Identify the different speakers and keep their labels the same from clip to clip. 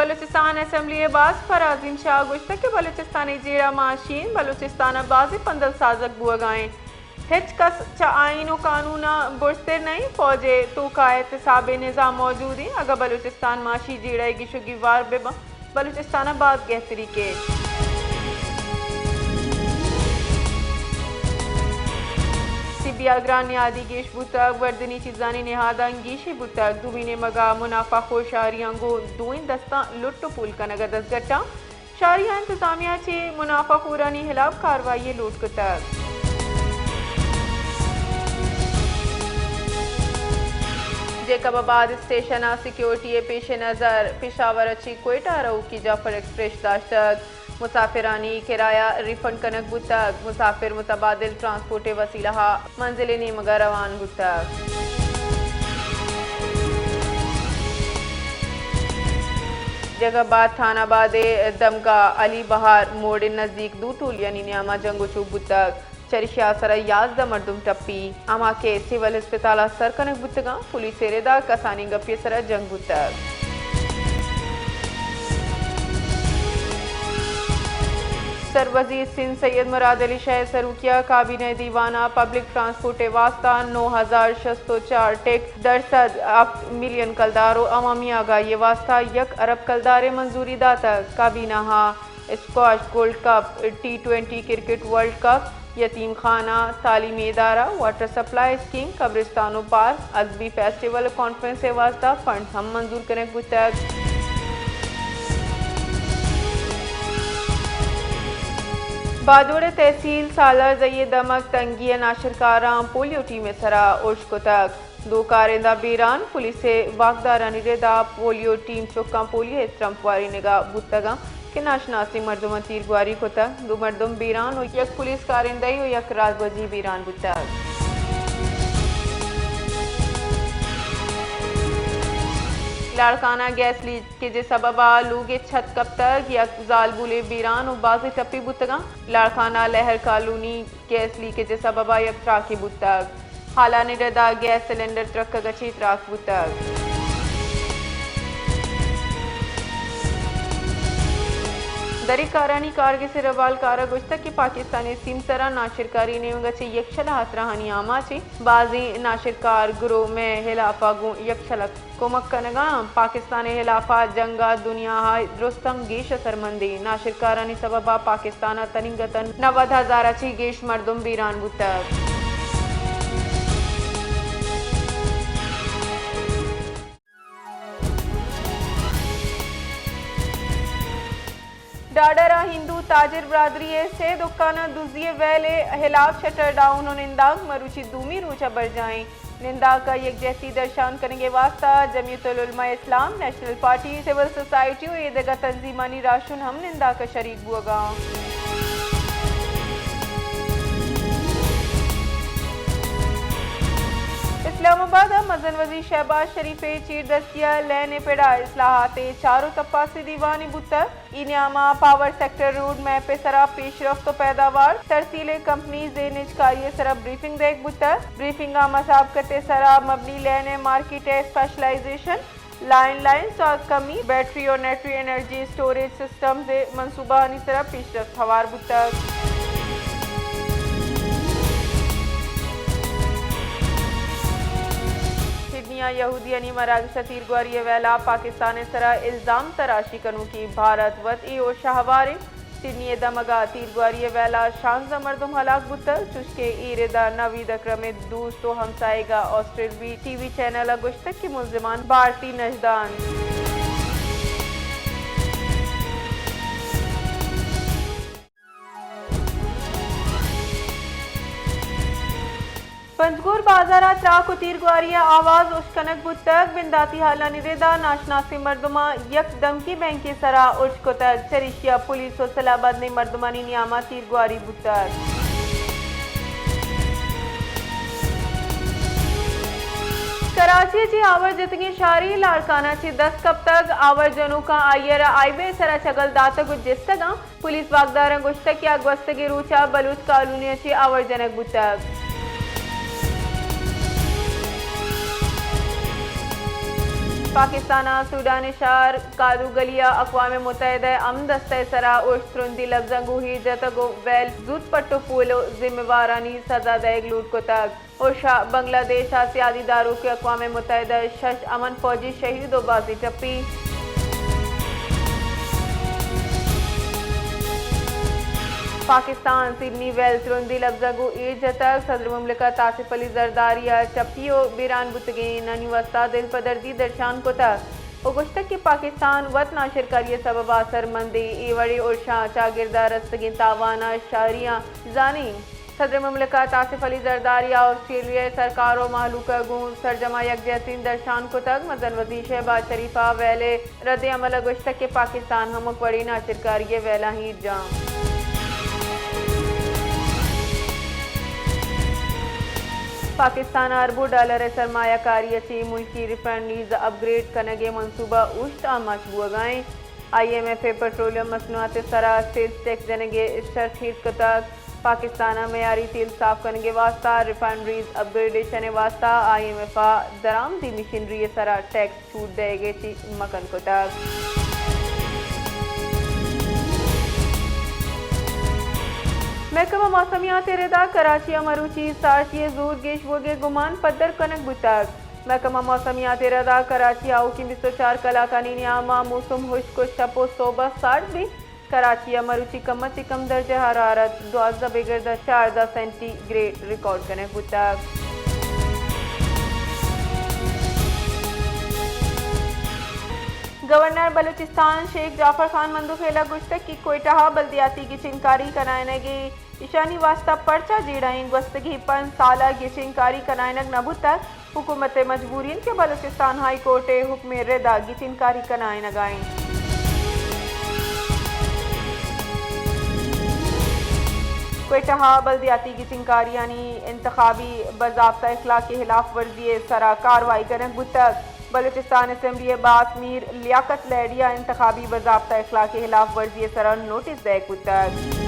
Speaker 1: Balochistan assembly बास पर आजिम शाह गुश्त के बलूचिस्तानी जीरा माशीन बलूचिस्तान बाजी पंदल साजक बुआगाएं हिच कस च आइन कानून बुरस्तिर नहीं फौजे तो का एहतसाब निज़ाम मौजूद अगर बलूचिस्तान माशी जीड़ा की शुगीवार बेबा बलूचिस्तान बाज गह तरीके सिबियाग्रान नियादी गेश बुतक वर्दनी चीजानी निहादा अंगीशी बुतक दुबीने मगा मुनाफा खो शारियांगो दुइन दस्ता लुट्टो पुल का नगर दसगट्टा शारिया इंतजामिया चे मुनाफा खोरानी खिलाफ कार्रवाई लूट कुतक जेकबाबाद स्टेशन सिक्योरिटी पेश नज़र पेशावर अच्छी कोयटा रऊ की जाफर एक्सप्रेस दाश्तक मुसाफिरानी किराया रिफंड कनक बुतक मुसाफिर मुतबादिल ट्रांसपोर्ट वसीला मंजिल नीमगा रवान बुतक जगाबाद थानाबाद दमगा अली बहार मोड़ नज़दीक दू टूल यानी न्यामा जंगुचू बुतक चरिशिया सर याजदा मर्दुम टप्पी अमा के सिविल अस्पताल सर कनक बुतगा पुलिस रेदा कसानी गप्पे सर जंग बुतक सरवजीर सिंध सैयद मुराद अली शाह सरूकिया काबीना दीवाना पब्लिक ट्रांसपोर्ट वास्ता 9604 टेक दरसद मिलियन कलदारो अवामी आगाही वास्ता 1 अरब कलदारे मंजूरी दाता काबीना squash gold cup T20 cricket world cup यतीम खाना तालीमी इदारा वाटर सप्लाई स्कीम कब्रिस्तानों पार्क अदबी फेस्टिवल कॉन्फ्रेंस वास्ता फंड हम मंजूर करें बुतक बादोड़ तहसील साला जये दमक तंगिया नाशरकारा पोलियो टीम सरा उर्श को तक 2 कारिंदा बीरान पुलिस से वाकदारा निरेदा पोलियो टीम चौका पोलियो स्ट्रम्पवारी निगाह बुतगा के नाशनासी मर्दुम तीर गुआरी को तक 2 मर्दुम बीरान और 1 पुलिस कारिंदई और 1 राजबजी बीरान बुतक लाड़काना गैस लीक के जे सबबा लूगे छत कब तक या जाल बुले बीरान और बाजी टप्पी बुतगा लाड़काना लहर कॉलोनी गैस लीक के जे सबबा यक ट्राकी बुतक हाला निरदा गैस सिलेंडर ट्रक का गची ट्राक बुतक दरी कारानी कारगे से रवाल कारा गुश्तक की पाकिस्तानी सिमसरा नाशिरकारी ने गचे यक्षला हतराहानी आमा चे बाजी नाशिरकार ग्रो में हिलाफा गु यक्षलक कोमक कनगा पाकिस्तानी हिलाफा जंगा दुनिया रुस्तम गेश सरमंदी नाशिरकारानी सबबा पाकिस्तान तनिंगतन 90,000 ची गेश मर्दुम बीरान बुतक डाडरा हिंदू ताजिर बरादरी से दुकाना दुजिए वेले हिलाफ शटर डाउन और निंदाग मरुची दूमी रूचा बढ़ जाएं निंदाग का यकजहती दर्शान करेंगे वास्ता जमीयतुल उलमा इस्लाम नेशनल पार्टी सिविल सोसाइटी और ईदगा तंजीमानी राशुन हम निंदा का शरीक बुआगा इस्लामाबाद मजन वजी शहबाज शरीफे चीर दस्तिया लेने पेड़ा इस्लाहाते चारों तपा से दीवानी बुतर इनामा पावर सेक्टर रोड मैप पे सरा पेशरफ्त तो पैदावार तरसीले कंपनी जेनिज कार्य सरा ब्रीफिंग देख बुतर ब्रीफिंग मसाब कटे सरा मबनी लेने मार्केट स्पेशलाइजेशन लाइन स्वाद कमी बैटरी और नेटरी एनर्जी स्टोरेज सिस्टम से मनसूबा सरा पेशरफ्त हवार बुतर यहूदी यानी मराकश तीर ग्वारिया वेला पाकिस्तान सरा इल्जाम तराशी कनु की भारत वती और शाहवारे सिडनी दमगा तीर ग्वारिया वेला शांजा मर्दुम हलाक बुतर चुस्के ईरेदा नवीद अक्रम दोस्तों हमसाएगा ऑस्ट्रेलवी टीवी चैनल गुश्तक की मुल्जिमान भारती नजदान पंजगुर बाजारा त्राक तीर ग्वारिया आवाज उशकनक बुतक बिंदाती हाला निरेदा नाशनासी मर्दुमा यक दमकी बैंक के सरा उर्ज को तक चरिशिया पुलिस और सलाबाद ने मर्दुमानी नियामा तीर ग्वारी बुतक कराची ची आवर जितनी शारी लाड़काना ची 10 कब तक आवर जनू का आयर आईवे सरा चगल दातक जिस्तगा पुलिस वागदार गुश्तक या गस्तगी रूचा बलूच कॉलोनी ची आवर जनक बुतक पाकिस्ताना सूडान शार कादू गलिया अक़वाम मुत्तहिदा अमदस्ते सरा उश्तरुंदी लफ्जंगू ही जतगो वेल जूत पट्टो पूलो जिम्मेवारानी सजा देग लूट को तक ओशा बांग्लादेश सियादी दारू के अक़वाम मुत्तहिदा शश अमन फौजी शहीदो बाजी टप्पी। पाकिस्तान सिडनी वेल्स रुंदी लफ्जगू ईद जतक सदर मुमलिकत आसिफ अली जरदारिया चप्पियो बीरान बुतगे ननी वस्ता दिल पदर्दी दर्शान को तक गुश्तक की पाकिस्तान वत नाशिर करिए सबब असरमंदी ईवड़ी उर्शा चागिरदा रस्तगी तावाना शारियाँ जानी सदर मुमलिकत आसिफ अली जरदारिया ऑस्ट्रेलिया सरकारों महलूका गूं सरजमा यकजैसीन दर्शान को तक मदन वजी शहबाज शरीफा वेले रद्द अमल गुश्तक के पाकिस्तान हमक वड़ी नाशिर करिए वेला ही जाम। पाकिस्तान अरबों डॉलर सरमायाकारी अच्छी मुल्की रिफाइनरीज अपग्रेड करने मनसूबा उश्ता मशबू गाएँ IMF पेट्रोलियम मसनूआत सरा सेल्स टैक्स देने शर्त तक पाकिस्तान मेयारी तेल साफ करने वास्ता रिफाइनरीज अपग्रेडेशन वास्ता IMF दरामदी मशीनरी सरा टैक्स छूट देगे मकन को तक। महकमा मौसमियात रेदा कराची मरूची साशिय जूर गेश वगे गुमान पद्दर कनक बुतक महकमा मौसमियात रेदा कराची आओ की 24 कलाकानी नियामा मौसम खुश्क शपो सोबा 60 भी कराची मरूची कम से कम दर्ज हरारत 12 बिगड़ 14 सेंटीग्रेड रिकॉर्ड कनक बुतक। गवर्नर बलूचिस्तान शेख जाफर खान मंदुखेला गुश्तक की कोयटा बल्दियाती की चिंकारी करायनगी ईशानी वास्ता पर्चा जीड़ाई गस्तगी 5 साल की चिंकारी करायनग नबू तक हुकूमत मजबूरीन के बलूचिस्तान हाई कोर्ट हुक्म रेदा की चिंकारी करायनगाई। कोयटा बल्दियाती की चिंकारी यानी इंतखाबी बाज़ाब्ता इखलाक के खिलाफ वर्जी सरा कार्रवाई करने बुतक बलूचिस्तान असम्बली बास मीर लियाकत लैडिया इंतखाबी बाज़ाब्ता इखलाक के खिलाफ वर्जी सरा नोटिस दे बुतक।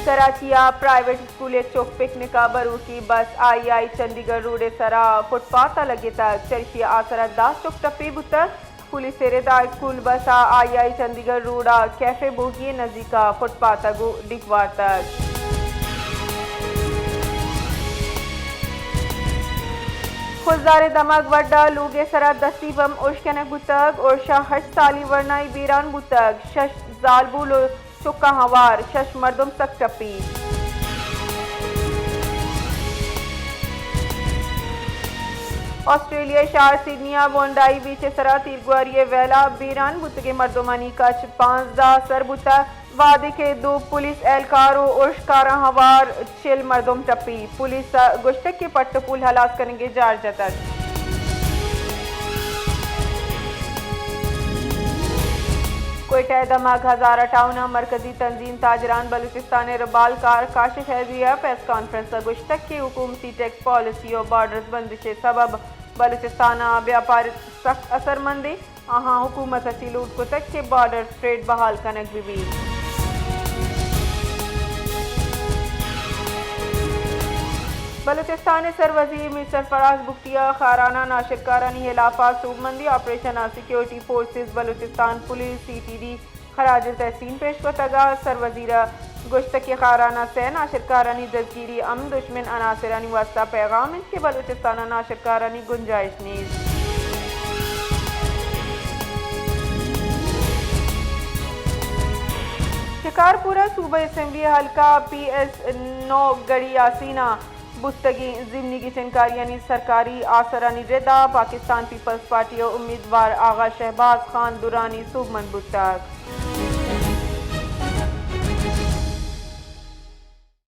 Speaker 1: कराचिया प्राइवेट स्कूल एक चौक पिकनिक बरू की बस आई चंडीगढ़ रोड सरा फुटपाथ लगे तक चरखिया आसरा दास चौक टप्पी बुतक पुलिस सेरेदा स्कूल बस आई चंडीगढ़ रोड कैफे बोगी नजीका फुटपाथ गो डिगवार तक। खुजदार दमक वड्डा लूगे सरा दस्ती बम उश्कन बुतक और शाह साली वर्नाई बीरान बुतक शश जालबुल चुक्का हवार शश मर्दम तक टप्पी। ऑस्ट्रेलिया शार सिडनिया बोंडाई बीच सरा तीरगुआरिये वेला बीरान बुतगे मर्दमानी कच 15 सरबुता वादे के 2 पुलिस एहलकारों उश्कारा हवार 6 मर्दम टप्पी पुलिस गुश्तक के पट्टपुल हलास करेंगे जार जतक। कोयटा दमाग हजारा टाउन मरकजी तंजीम ताजरान बलूचिस्तान रबाल कार काशिफ हैजिया प्रेस कॉन्फ्रेंस गुश्तक की हुकूमती टैक्स पॉलिसी और बॉर्डर्स बंदिश सबब बलूचिस्तान व्यापार सख्त असरमंदी अहाँ हुकूमत लूट को तक के बॉर्डर ट्रेड बहाल कनक भी। बलूचिस्तान सर वजीर मीर सरफराज बुख्तिया खाराना नाशिरकारानी खिलाफा सूबमंदी operation security forces Balochistan police CTD खराज तहसीन पेश को तगा सर वजीर गुश्तक खाराना से नाशिरकारानी दजगिरी अम दुश्मन अनासरानी वास्ता पैगाम इनके बलूचिस्तान नाशिरकारानी गुंजाइश नीज। शिकारपुरा सूबा असम्बली हल्का PS 9 गड़ी यासीना बुस्तगी जिमनी की चिनकारी यानी सरकारी आसरानी रेदा पाकिस्तान पीपल्स पार्टी और उम्मीदवार आगा शहबाज खान दुरानी सूबमंद बुतक।